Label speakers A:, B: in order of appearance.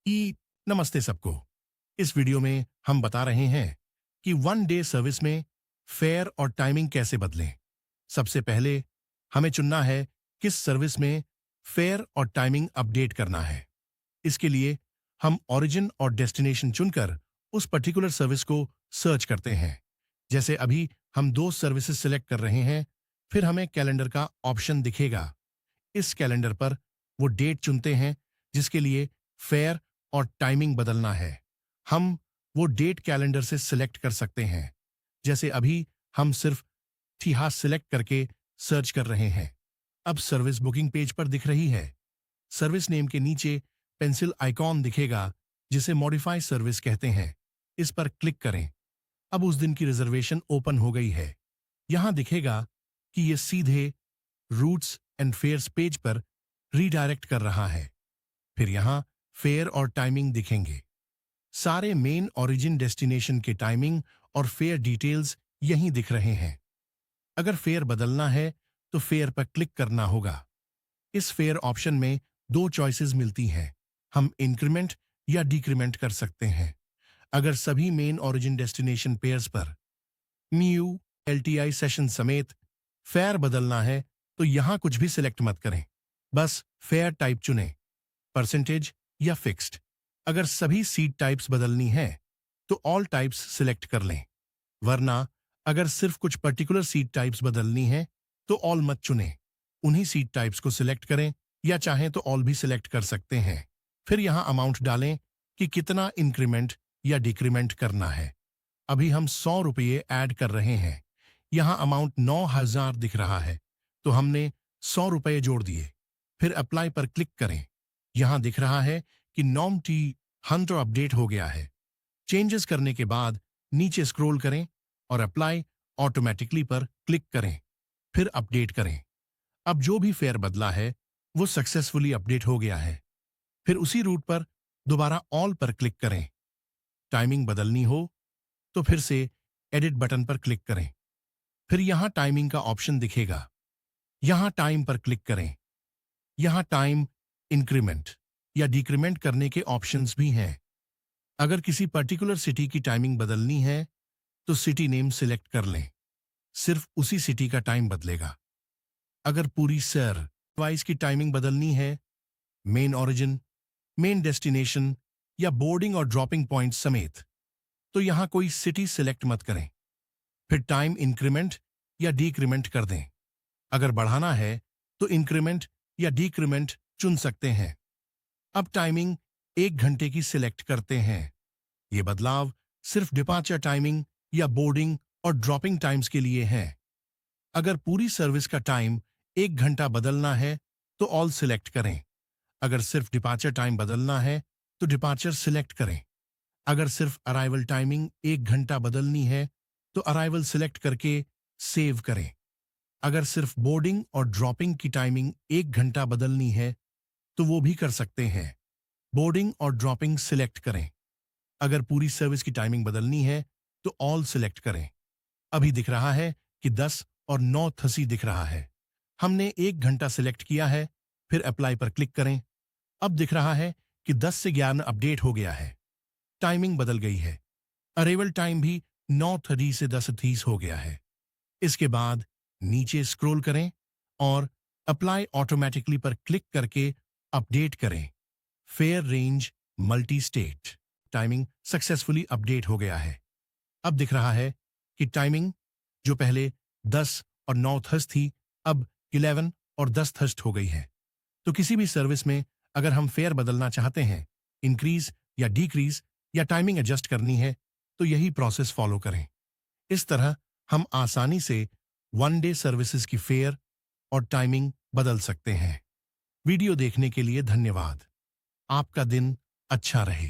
A: नमस्ते सबको। इस वीडियो में हम बता रहे हैं कि वन डे सर्विस में फेयर और टाइमिंग कैसे बदलें। सबसे पहले हमें चुनना है किस सर्विस में फेयर और टाइमिंग अपडेट करना है। इसके लिए हम ओरिजिन और डेस्टिनेशन चुनकर उस पर्टिकुलर सर्विस को सर्च करते हैं। जैसे अभी हम दो सर्विसेज सिलेक्ट कर रहे हैं, फिर हमें कैलेंडर का ऑप्शन दिखेगा। इस कैलेंडर पर वो डेट चुनते हैं जिसके लिए फेयर और टाइमिंग बदलना है। हम वो डेट कैलेंडर से सिलेक्ट कर सकते हैं। जैसे अभी हम सिर्फ इतिहास सिलेक्ट करके सर्च कर रहे हैं। अब सर्विस बुकिंग पेज पर दिख रही है। सर्विस नेम के नीचे पेंसिल आइकॉन दिखेगा जिसे मॉडिफाई सर्विस कहते हैं। इस पर क्लिक करें। अब उस दिन की रिजर्वेशन ओपन हो गई है। यहां दिखेगा कि ये सीधे रूट्स एंड फेयर्स पेज पर रीडायरेक्ट कर रहा है। फिर यहां फेयर और टाइमिंग दिखेंगे। सारे मेन ओरिजिन डेस्टिनेशन के टाइमिंग और फेयर डिटेल्स यहीं दिख रहे हैं। अगर फेयर बदलना है तो फेयर पर क्लिक करना होगा। इस फेयर ऑप्शन में दो चॉइसेस मिलती हैं। हम इंक्रीमेंट या डिक्रीमेंट कर सकते हैं। अगर सभी मेन ओरिजिन डेस्टिनेशन पेयर्स पर न्यू एलटीआई सेशन समेत फेयर बदलना है तो यहां कुछ भी सिलेक्ट मत करें, बस फेयर टाइप चुनें, परसेंटेज या फिक्स्ड। अगर सभी सीट टाइप्स बदलनी है तो ऑल टाइप्स सिलेक्ट कर लें, वरना अगर सिर्फ कुछ पर्टिकुलर सीट टाइप्स बदलनी है तो ऑल मत चुनें। उन्हीं सीट टाइप्स को सिलेक्ट करें या चाहें तो ऑल भी सिलेक्ट कर सकते हैं। फिर यहां अमाउंट डालें कि कितना इंक्रीमेंट या डिक्रीमेंट करना है। अभी हम 100 रुपये ऐड कर रहे हैं। यहां अमाउंट 9,000 दिख रहा है तो हमने 100 रुपये जोड़ दिए। फिर अप्लाई पर क्लिक करें। यहां दिख रहा है कि नॉम टी हंटर अपडेट हो गया है। चेंजेस करने के बाद नीचे स्क्रॉल करें और अप्लाई ऑटोमेटिकली पर क्लिक करें, फिर अपडेट करें। अब जो भी फेयर बदला है वो सक्सेसफुली अपडेट हो गया है। फिर उसी रूट पर दोबारा ऑल पर क्लिक करें। टाइमिंग बदलनी हो तो फिर से एडिट बटन पर क्लिक करें। फिर यहां टाइमिंग का ऑप्शन दिखेगा। यहां टाइम पर क्लिक करें। यहां टाइम इंक्रीमेंट या डिक्रीमेंट करने के ऑप्शंस भी हैं। अगर किसी पर्टिकुलर सिटी की टाइमिंग बदलनी है तो सिटी नेम सिलेक्ट कर लें, सिर्फ उसी सिटी का टाइम बदलेगा। अगर पूरी शहर वाइज की टाइमिंग बदलनी है, मेन ओरिजिन, मेन डेस्टिनेशन या बोर्डिंग और ड्रॉपिंग पॉइंट समेत, तो यहां कोई सिटी सिलेक्ट मत करें। फिर टाइम इंक्रीमेंट या डिक्रीमेंट कर दें। अगर बढ़ाना है तो इंक्रीमेंट या डिक्रीमेंट चुन सकते हैं। अब टाइमिंग 1 घंटे की सिलेक्ट करते हैं। ये बदलाव सिर्फ डिपार्चर टाइमिंग या बोर्डिंग और ड्रॉपिंग टाइम्स के लिए है। अगर पूरी सर्विस का टाइम 1 घंटा बदलना है तो ऑल सिलेक्ट करें। अगर सिर्फ डिपार्चर टाइम बदलना है तो डिपार्चर सिलेक्ट करें। अगर सिर्फ अराइवल टाइमिंग 1 घंटा बदलनी है तो अराइवल सिलेक्ट करके सेव करें। अगर सिर्फ बोर्डिंग और ड्रॉपिंग की टाइमिंग 1 घंटा बदलनी है तो वो भी कर सकते हैं। बोर्डिंग और ड्रॉपिंग सिलेक्ट करें। अगर पूरी सर्विस की टाइमिंग बदलनी है तो ऑल सिलेक्ट करें। अभी दिख रहा है कि 10 और 9:30 दिख रहा है। हमने 1 घंटा सिलेक्ट किया है, फिर अप्लाई पर क्लिक करें। अब दिख रहा है कि 10 से 11 अपडेट हो गया है। टाइमिंग बदल गई है। अरेवल टाइम भी 9:30 से 10:30 हो गया है। इसके बाद नीचे स्क्रॉल करें और अप्लाई ऑटोमेटिकली पर क्लिक करके अपडेट करें। Fair range multi state timing successfully update हो गया है। अब दिख रहा है कि टाइमिंग जो पहले 10 और 9:30 थी अब 11 और 10:30 हो गई है। तो किसी भी सर्विस में अगर हम फेयर बदलना चाहते हैं, इंक्रीज या डिक्रीज या टाइमिंग एडजस्ट करनी है तो यही प्रोसेस फॉलो करें। इस तरह हम आसानी से वन डे सर्विसेज की फेयर और टाइमिंग बदल सकते हैं। वीडियो देखने के लिए धन्यवाद। आपका दिन अच्छा रहे।